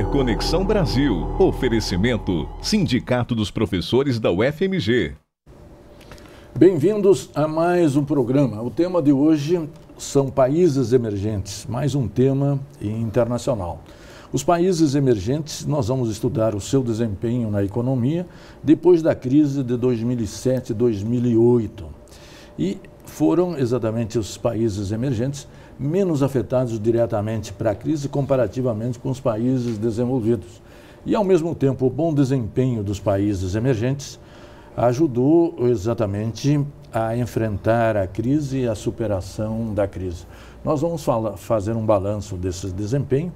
Interconexão Brasil. Oferecimento Sindicato dos Professores da UFMG. Bem-vindos a mais um programa. O tema de hoje são países emergentes, mais um tema internacional. Os países emergentes, nós vamos estudar o seu desempenho na economia depois da crise de 2007 e 2008. E foram exatamente os países emergentes menos afetados diretamente para a crise comparativamente com os países desenvolvidos. E, ao mesmo tempo, o bom desempenho dos países emergentes ajudou exatamente a enfrentar a crise e a superação da crise. Nós vamos fazer um balanço desse desempenho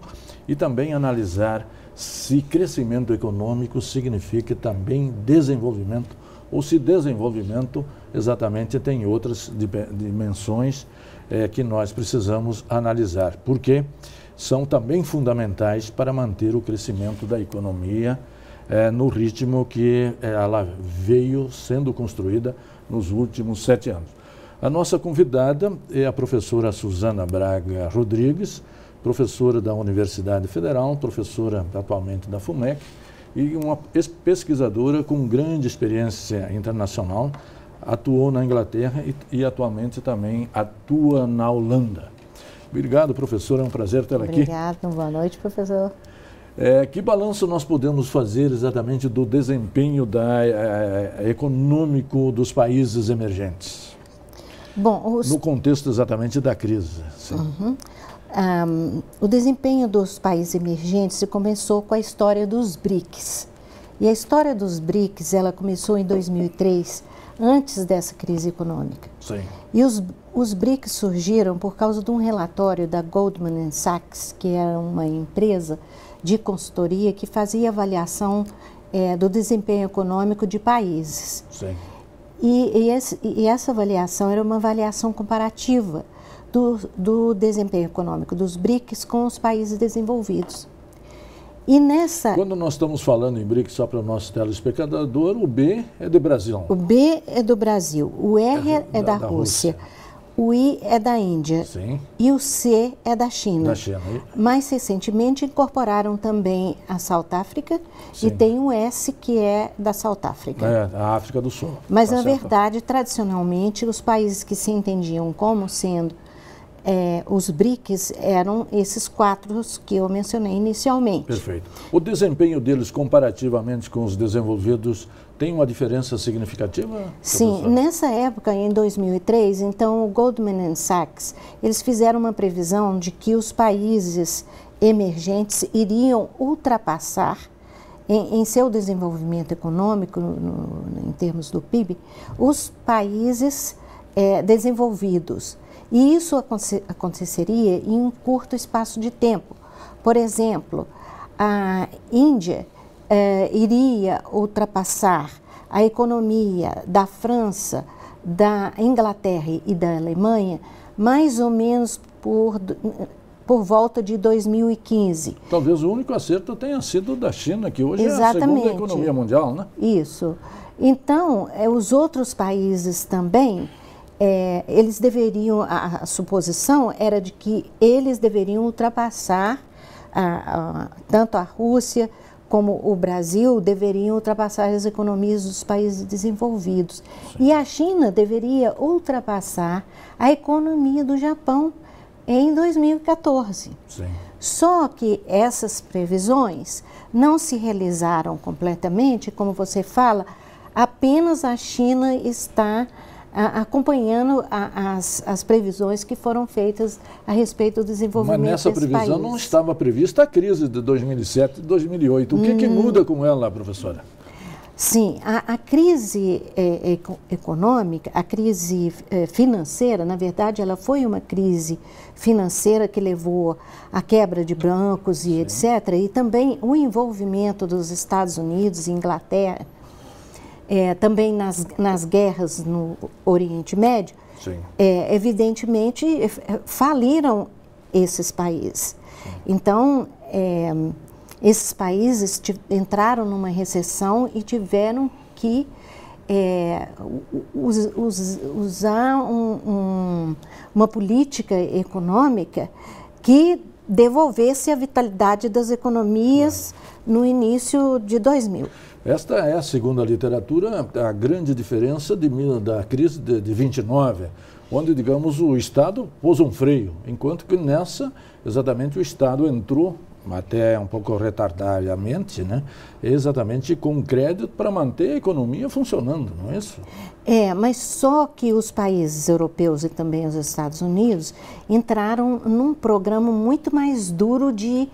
e também analisar se crescimento econômico significa também desenvolvimento ou se desenvolvimento exatamente tem outras dimensões que nós precisamos analisar, porque são também fundamentais para manter o crescimento da economia no ritmo que ela veio sendo construída nos últimos 7 anos. A nossa convidada é a professora Suzana Braga Rodrigues, professora da Universidade Federal, professora atualmente da FUMEC e uma pesquisadora com grande experiência internacional. Atuou na Inglaterra e atualmente também atua na Holanda. Obrigado, professor, é um prazer tê-la aqui. Obrigado, boa noite, professor. Que balanço nós podemos fazer exatamente do desempenho econômico dos países emergentes? Bom, no contexto exatamente da crise. O desempenho dos países emergentes começou com a história dos BRICS. E a história dos BRICS, ela começou em 2003, antes dessa crise econômica. Sim. E os BRICS surgiram por causa de um relatório da Goldman Sachs, que era uma empresa de consultoria que fazia avaliação do desempenho econômico de países. Sim. E essa avaliação era uma avaliação comparativa do desempenho econômico dos BRICS com os países desenvolvidos. E nessa... Quando nós estamos falando em BRICS, só para o nosso telespectador, o B é do Brasil. O B é do Brasil, o R é da Rússia, o I é da Índia. Sim. E o C é da China. Da China. Mais recentemente incorporaram também a South Africa. Sim. E tem o S que é da South Africa. A África do Sul. Mas, na verdade, tradicionalmente, os países que se entendiam como sendo os BRICS eram esses 4 que eu mencionei inicialmente. Perfeito. O desempenho deles comparativamente com os desenvolvidos tem uma diferença significativa? Sim, professor? Nessa época, em 2003, então o Goldman Sachs, eles fizeram uma previsão de que os países emergentes iriam ultrapassar em seu desenvolvimento econômico, em termos do PIB, os países desenvolvidos. E isso aconteceria em um curto espaço de tempo. Por exemplo, a Índia iria ultrapassar a economia da França, da Inglaterra e da Alemanha mais ou menos por volta de 2015. Talvez o único acerto tenha sido da China, que hoje Exatamente. É a segunda economia mundial, né? Isso. Então, os outros países também... eles deveriam, a suposição era de que eles deveriam ultrapassar, tanto a Rússia como o Brasil deveriam ultrapassar as economias dos países desenvolvidos. Sim. E a China deveria ultrapassar a economia do Japão em 2014. Sim. Só que essas previsões não se realizaram completamente, como você fala, apenas a China está acompanhando as previsões que foram feitas a respeito do desenvolvimento desse país. Mas nessa previsão não estava prevista a crise de 2007 e 2008. O que muda com ela, professora? Sim, a crise econômica, a crise financeira, na verdade, ela foi uma crise financeira que levou à quebra de bancos e etc. E também o envolvimento dos Estados Unidos e Inglaterra, também nas guerras no Oriente Médio, evidentemente faliram esses países. Sim. Então, esses países entraram numa recessão e tiveram que usar uma política econômica que devolvesse a vitalidade das economias no início de 2000. Esta é, segundo a literatura, a grande diferença da crise de 29, onde, digamos, o Estado pôs um freio, enquanto que nessa, exatamente, o Estado entrou, até um pouco retardadamente, né, exatamente com crédito para manter a economia funcionando, não é isso? Mas só que os países europeus e também os Estados Unidos entraram num programa muito mais duro de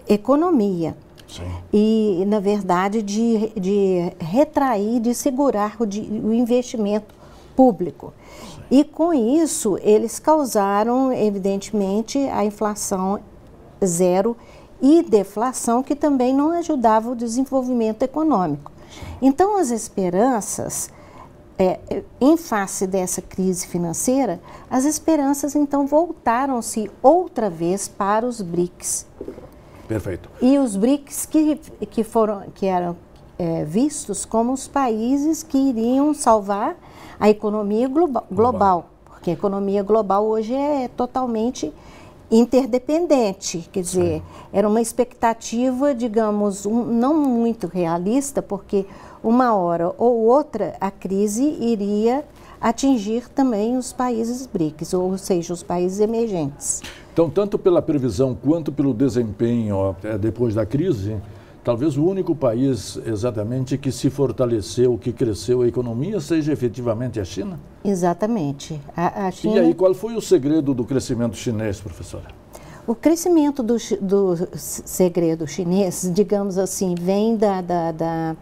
economia. Sim. E, na verdade, de retrair, de segurar o investimento público. Sim. E, com isso, eles causaram, evidentemente, a inflação zero e deflação, que também não ajudava o desenvolvimento econômico. Então, as esperanças, em face dessa crise financeira, as esperanças, então, voltaram-se outra vez para os BRICS. Perfeito. E os BRICS que eram vistos como os países que iriam salvar a economia global, porque a economia global hoje é totalmente interdependente, quer dizer, era uma expectativa, digamos, não muito realista, porque uma hora ou outra a crise iria atingir também os países BRICS, ou seja, os países emergentes. Então, tanto pela previsão quanto pelo desempenho depois da crise, talvez o único país exatamente que se fortaleceu, que cresceu a economia, seja efetivamente a China? Exatamente. A China... E aí, qual foi o segredo do crescimento chinês, professora? O crescimento do segredo chinês, digamos assim, vem da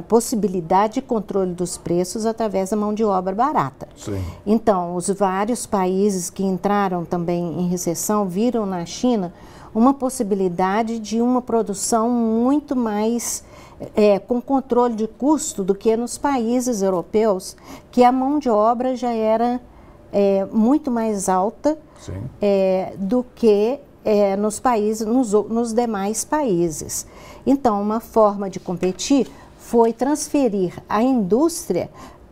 possibilidade de controle dos preços através da mão de obra barata. Sim. Então, os vários países que entraram também em recessão viram na China uma possibilidade de uma produção muito mais com controle de custo do que nos países europeus, que a mão de obra já era muito mais alta do que nos demais países. Então, uma forma de competir foi transferir a indústria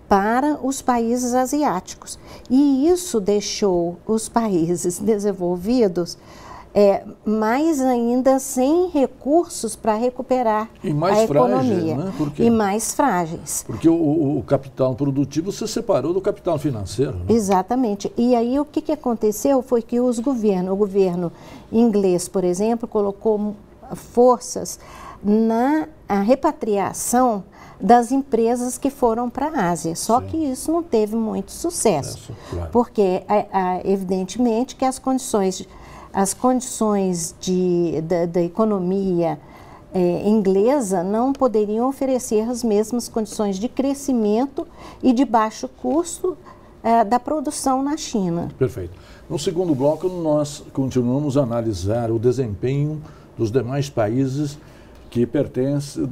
para os países asiáticos. E isso deixou os países desenvolvidos mais ainda sem recursos para recuperar a economia. Né? E mais frágeis. Porque o capital produtivo se separou do capital financeiro. Né? Exatamente. E aí o que aconteceu foi que o governo inglês, por exemplo, colocou forças na repatriação das empresas que foram para a Ásia. Só que isso não teve muito sucesso. Claro. Porque, evidentemente, que as condições da economia inglesa não poderiam oferecer as mesmas condições de crescimento e de baixo custo da produção na China. Perfeito. No segundo bloco, nós continuamos a analisar o desempenho dos demais países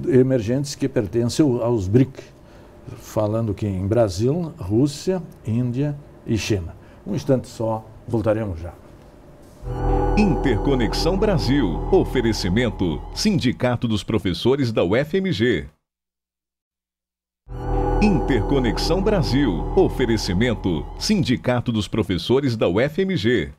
emergentes que pertencem aos BRIC, falando aqui em Brasil, Rússia, Índia e China. Um instante só, voltaremos já. Interconexão Brasil. Oferecimento: Sindicato dos Professores da UFMG. Interconexão Brasil. Oferecimento: Sindicato dos Professores da UFMG.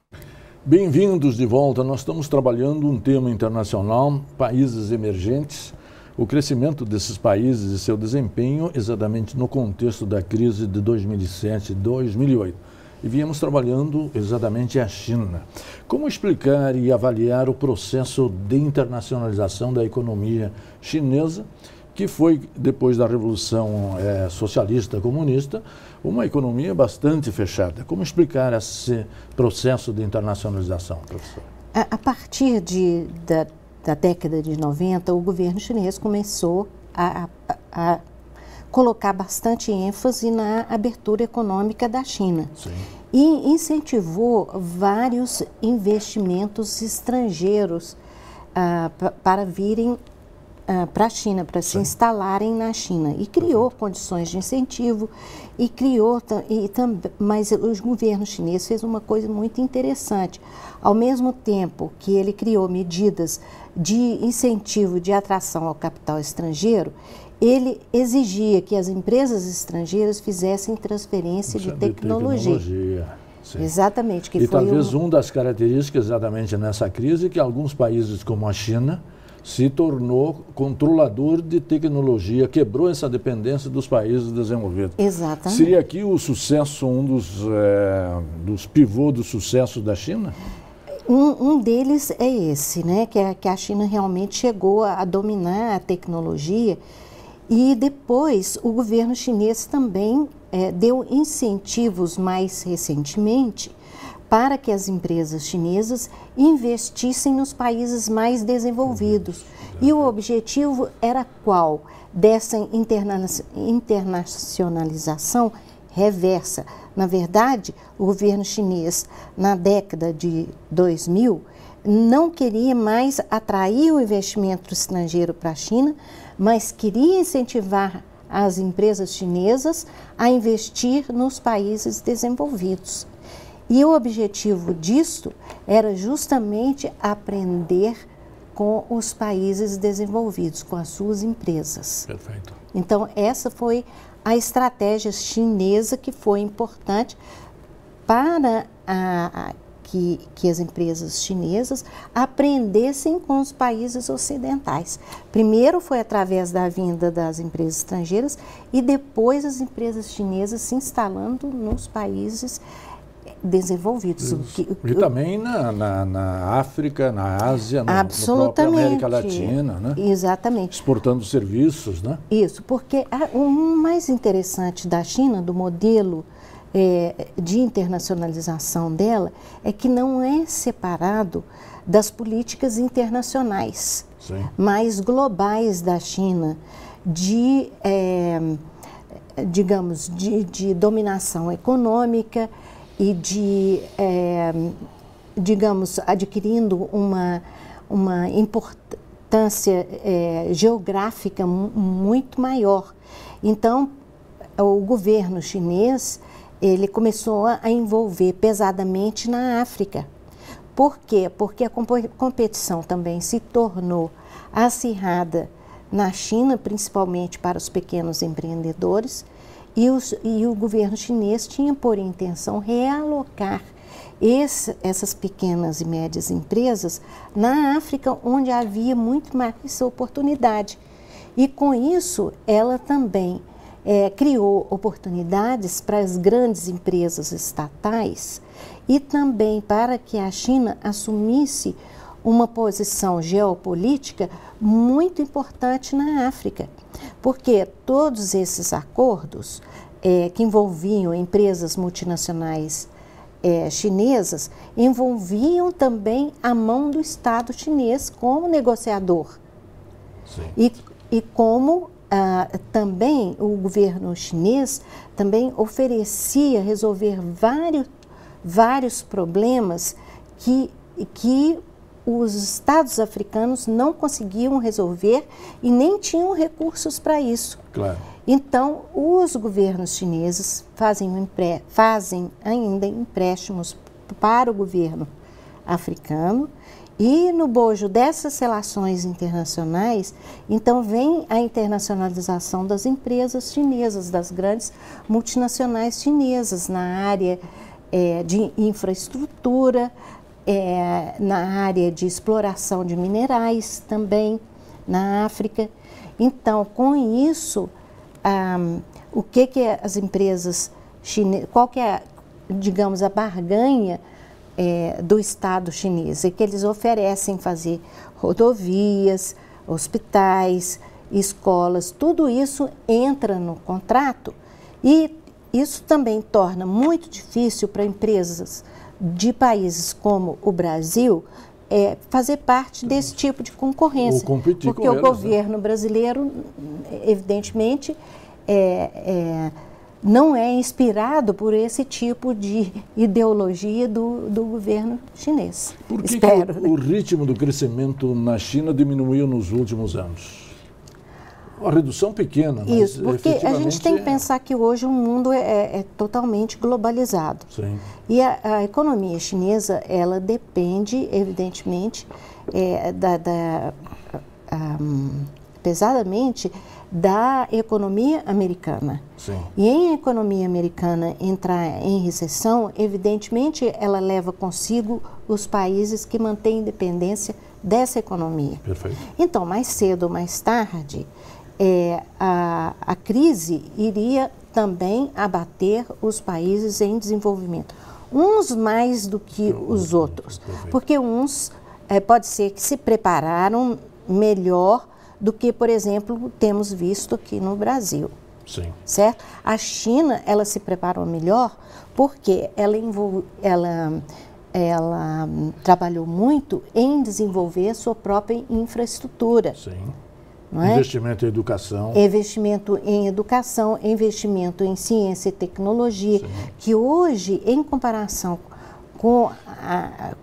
Bem-vindos de volta. Nós estamos trabalhando um tema internacional, países emergentes, o crescimento desses países e seu desempenho exatamente no contexto da crise de 2007 e 2008. E viemos trabalhando exatamente a China. Como explicar e avaliar o processo de internacionalização da economia chinesa, que foi, depois da Revolução Socialista Comunista, uma economia bastante fechada? Como explicar esse processo de internacionalização, professor? A partir da década de 90, o governo chinês começou a colocar bastante ênfase na abertura econômica da China. Sim. E incentivou vários investimentos estrangeiros para virem para a China, para se instalarem na China. E criou condições de incentivo, mas o governo chinês fez uma coisa muito interessante. Ao mesmo tempo que ele criou medidas de incentivo de atração ao capital estrangeiro, ele exigia que as empresas estrangeiras fizessem transferência de tecnologia. Sim. Exatamente. E talvez uma das características exatamente nessa crise é que alguns países como a China se tornou controlador de tecnologia, quebrou essa dependência dos países desenvolvidos. Exatamente. Seria aqui o sucesso, um dos pivôs do sucesso da China? Um deles é esse, né, que a China realmente chegou a dominar a tecnologia, e depois o governo chinês também deu incentivos mais recentemente para que as empresas chinesas investissem nos países mais desenvolvidos. E o objetivo era qual? Dessa internacionalização reversa. Na verdade, o governo chinês, na década de 2000, não queria mais atrair o investimento estrangeiro para a China, mas queria incentivar as empresas chinesas a investir nos países desenvolvidos. E o objetivo disso era justamente aprender com os países desenvolvidos, com as suas empresas. Perfeito. Então, essa foi a estratégia chinesa que foi importante para que as empresas chinesas aprendessem com os países ocidentais. Primeiro foi através da vinda das empresas estrangeiras e depois as empresas chinesas se instalando nos países desenvolvidos. E também na África, na Ásia, na própria América Latina, né? Exatamente. Exportando serviços, né? Isso, porque o mais interessante da China, do modelo de internacionalização dela, é que não é separado das políticas internacionais, sim, mais globais da China, digamos, de dominação econômica e digamos, adquirindo uma importância geográfica muito maior. Então, o governo chinês, ele começou a envolver pesadamente na África. Por quê? Porque a competição também se tornou acirrada na China, principalmente para os pequenos empreendedores, e o governo chinês tinha por intenção realocar essas pequenas e médias empresas na África, onde havia muito mais oportunidade. E com isso, ela também criou oportunidades para as grandes empresas estatais e também para que a China assumisse uma posição geopolítica muito importante na África, porque todos esses acordos que envolviam empresas multinacionais chinesas envolviam também a mão do Estado chinês como negociador. Sim. E como também o governo chinês também oferecia resolver vários problemas que os estados africanos não conseguiam resolver e nem tinham recursos para isso. Claro. Então, os governos chineses fazem ainda empréstimos para o governo africano, e no bojo dessas relações internacionais, então vem a internacionalização das empresas chinesas, das grandes multinacionais chinesas na área de infraestrutura, na área de exploração de minerais também na África. Então, com isso, o que as empresas chinesas, qual que é, digamos, a barganha do Estado chinês? É que eles oferecem fazer rodovias, hospitais, escolas, tudo isso entra no contrato, e isso também torna muito difícil para empresas de países como o Brasil fazer parte desse tipo de concorrência. Ou competir porque com o governo brasileiro, evidentemente, não é inspirado por esse tipo de ideologia do governo chinês. Por que Espero, o ritmo do crescimento na China diminuiu nos últimos anos? Uma redução pequena, mas isso, porque a gente tem que pensar que hoje o mundo é totalmente globalizado. Sim. E a economia chinesa, ela depende, evidentemente, pesadamente da economia americana. Sim. E em a economia americana entrar em recessão, evidentemente ela leva consigo os países que mantêm independência dessa economia. Perfeito. Então, mais cedo ou mais tarde, a crise iria também abater os países em desenvolvimento. Uns mais do que os outros, porque uns pode ser que se prepararam melhor do que, por exemplo, temos visto aqui no Brasil. Sim. Certo? A China, ela se preparou melhor porque ela trabalhou muito em desenvolver a sua própria infraestrutura. Sim. Não é? Investimento em educação. Investimento em educação, investimento em ciência e tecnologia, sim, que hoje, em comparação com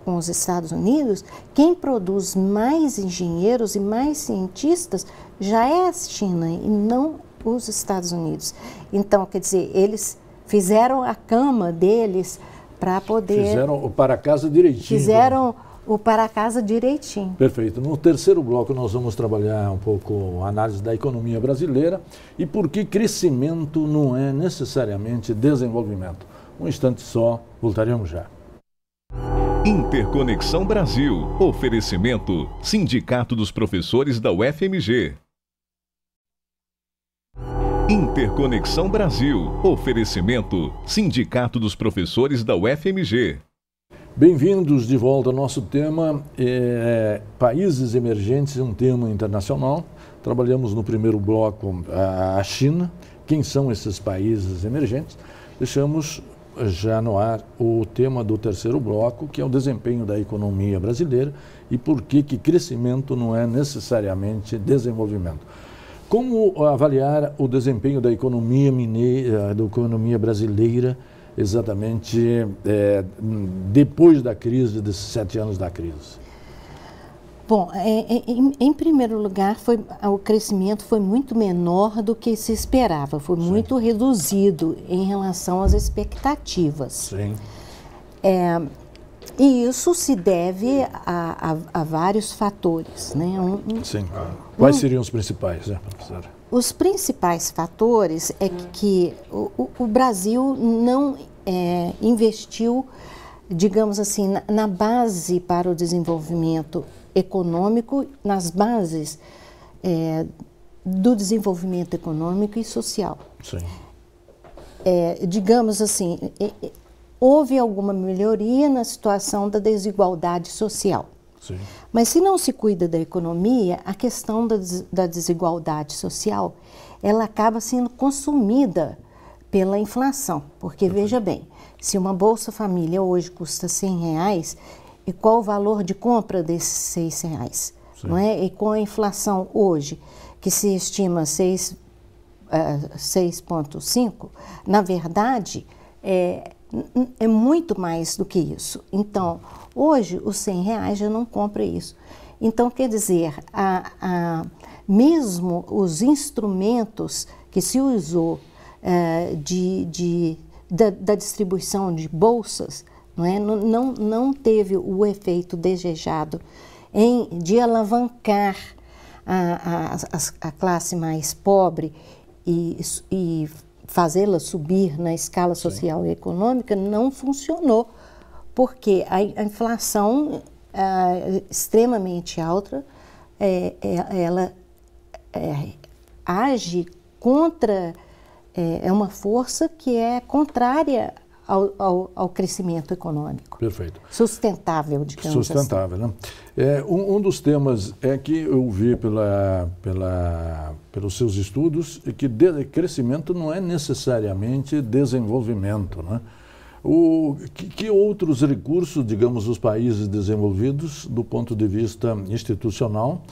os Estados Unidos, quem produz mais engenheiros e mais cientistas já é a China e não os Estados Unidos. Então, quer dizer, eles fizeram a cama deles para poder... Fizeram o para casa direitinho. Fizeram o para casa direitinho. Perfeito. No terceiro bloco nós vamos trabalhar um pouco a análise da economia brasileira e por que crescimento não é necessariamente desenvolvimento. Um instante só, voltaremos já. Interconexão Brasil. Oferecimento Sindicato dos Professores da UFMG. Interconexão Brasil. Oferecimento Sindicato dos Professores da UFMG. Bem-vindos de volta ao nosso tema, países emergentes, um tema internacional. Trabalhamos no primeiro bloco a China, quem são esses países emergentes. Deixamos já no ar o tema do terceiro bloco, que é o desempenho da economia brasileira e por que crescimento não é necessariamente desenvolvimento. Como avaliar o desempenho da economia mineira, da economia brasileira, exatamente depois da crise, desses 7 anos da crise? Bom, em primeiro lugar, o crescimento foi muito menor do que se esperava, foi Sim. muito reduzido em relação às expectativas. Sim. E isso se deve a vários fatores, né? Sim. Quais seriam os principais, professora? Os principais fatores é que o Brasil não investiu, digamos assim, na base para o desenvolvimento econômico, nas bases do desenvolvimento econômico e social. Sim. Digamos assim, houve alguma melhoria na situação da desigualdade social. Sim. Mas se não se cuida da economia, a questão da desigualdade social, ela acaba sendo consumida pela inflação. Porque, veja bem, se uma Bolsa Família hoje custa R$100, e qual o valor de compra desses R$6? Não é? E com a inflação hoje, que se estima 6,5, na verdade, é muito mais do que isso. Então, hoje, os R$100 já não compra isso. Então, quer dizer, mesmo os instrumentos que se usou da distribuição de bolsas, não teve o efeito desejado de alavancar a classe mais pobre e fazê-la subir na escala social e econômica, não funcionou, porque a inflação extremamente alta, ela age contra, é uma força que é contrária ao crescimento econômico. Perfeito. Sustentável, digamos sustentável, assim. Né? Um dos temas que eu vi pelos seus estudos é que crescimento não é necessariamente desenvolvimento, né? Que outros recursos, digamos, os países desenvolvidos, do ponto de vista institucional,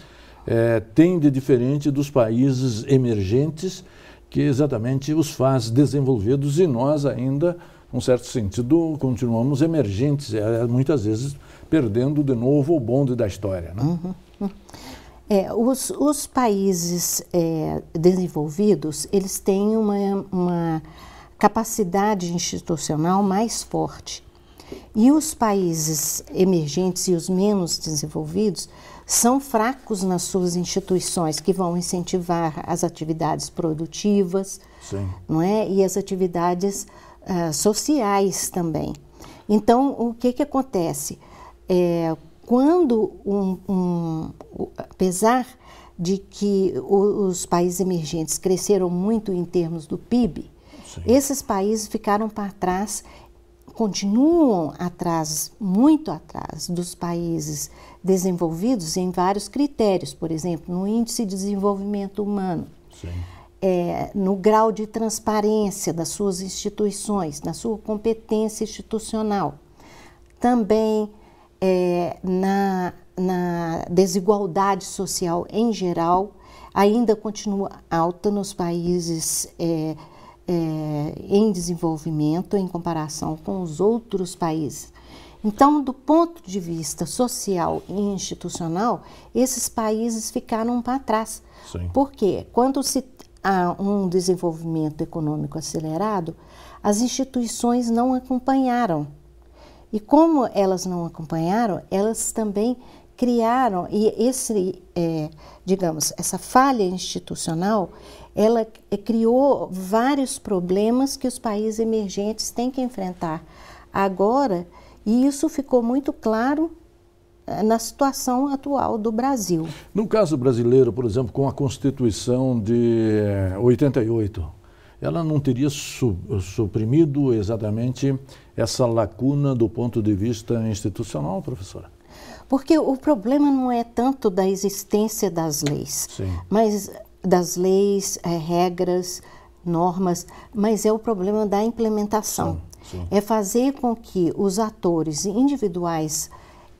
têm de diferente dos países emergentes, que exatamente os faz desenvolvidos e nós ainda, num certo sentido, continuamos emergentes, muitas vezes perdendo de novo o bonde da história, né? Os países desenvolvidos, eles têm uma capacidade institucional mais forte. E os países emergentes e os menos desenvolvidos são fracos nas suas instituições, que vão incentivar as atividades produtivas, não é? E as atividades sociais também. Então, o que acontece? Quando, apesar de que os países emergentes cresceram muito em termos do PIB, esses países ficaram para trás, continuam atrás, muito atrás dos países desenvolvidos em vários critérios, por exemplo, no índice de desenvolvimento humano, no grau de transparência das suas instituições, na sua competência institucional, também na desigualdade social em geral, ainda continua alta nos países em desenvolvimento em comparação com os outros países. Então, do ponto de vista social e institucional, esses países ficaram para trás. Por quê? Quando há um desenvolvimento econômico acelerado, as instituições não acompanharam. E como elas não acompanharam, elas também criaram, e essa falha institucional, ela criou vários problemas que os países emergentes têm que enfrentar agora, e isso ficou muito claro na situação atual do Brasil. No caso brasileiro, por exemplo, com a Constituição de 88, ela não teria suprimido exatamente essa lacuna do ponto de vista institucional, professora? Porque o problema não é tanto da existência das leis, mas das leis, regras, normas, mas é o problema da implementação. É fazer com que os atores individuais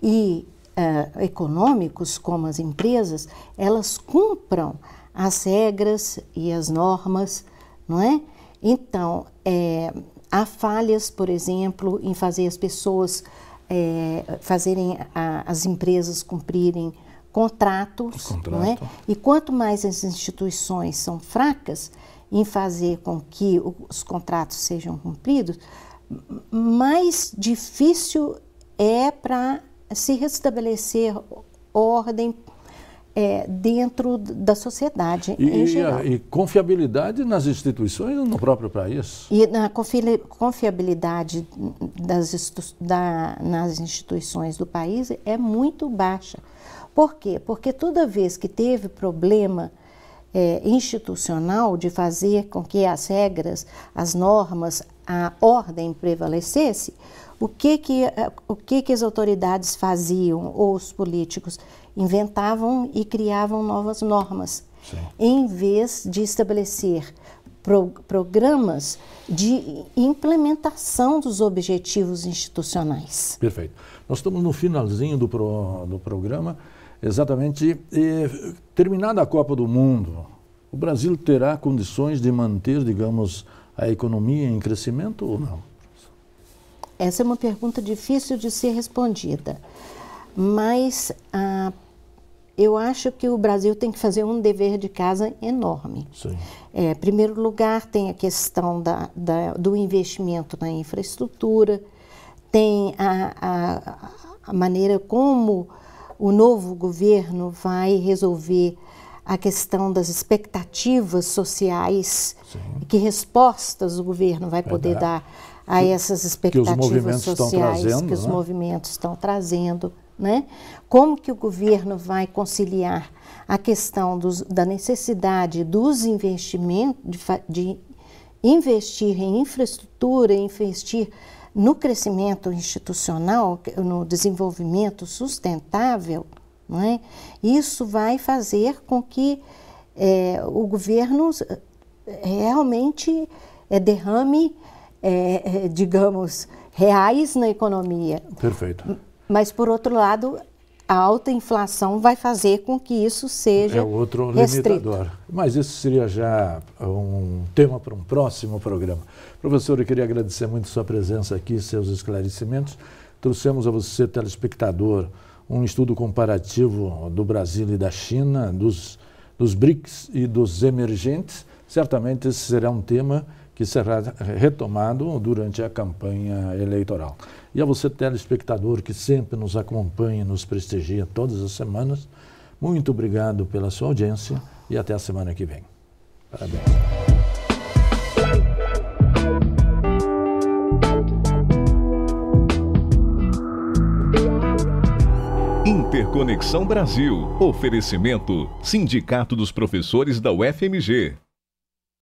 e econômicos, como as empresas, elas cumpram as regras e as normas, não é? Então, há falhas, por exemplo, em fazer as pessoas fazerem as empresas cumprirem contratos, não é? E quanto mais as instituições são fracas em fazer com que os contratos sejam cumpridos, mais difícil é para se restabelecer ordem dentro da sociedade em geral. E confiabilidade nas instituições no próprio país? E na confiabilidade nas instituições do país é muito baixa. Por quê? Porque toda vez que teve problema institucional de fazer com que as regras, as normas, a ordem prevalecesse, o que as autoridades faziam, ou os políticos inventavam e criavam novas normas, em vez de estabelecer programas de implementação dos objetivos institucionais. Perfeito. Nós estamos no finalzinho do programa, exatamente, terminada a Copa do Mundo, o Brasil terá condições de manter, digamos, a economia em crescimento ou não? Essa é uma pergunta difícil de ser respondida, mas eu acho que o Brasil tem que fazer um dever de casa enorme. Em primeiro lugar, tem a questão do investimento na infraestrutura, tem a maneira como o novo governo vai resolver a questão das expectativas sociais, que respostas o governo vai poder dar a essas expectativas sociais que os movimentos estão trazendo, né? Como que o governo vai conciliar a questão da necessidade dos investimentos, de investir em infraestrutura, investir no crescimento institucional, no desenvolvimento sustentável, não é? Isso vai fazer com que o governo realmente derrame digamos, reais na economia. Perfeito. Mas, por outro lado, a alta inflação vai fazer com que isso seja outro restrito. Limitador. Mas isso seria já um tema para um próximo programa. Professor, eu queria agradecer muito sua presença aqui, seus esclarecimentos. Trouxemos a você, telespectador, um estudo comparativo do Brasil e da China, dos BRICS e dos emergentes. Certamente esse será um tema que será retomado durante a campanha eleitoral. E a você, telespectador, que sempre nos acompanha e nos prestigia todas as semanas, muito obrigado pela sua audiência e até a semana que vem. Parabéns. Interconexão Brasil. Oferecimento: Sindicato dos Professores da UFMG.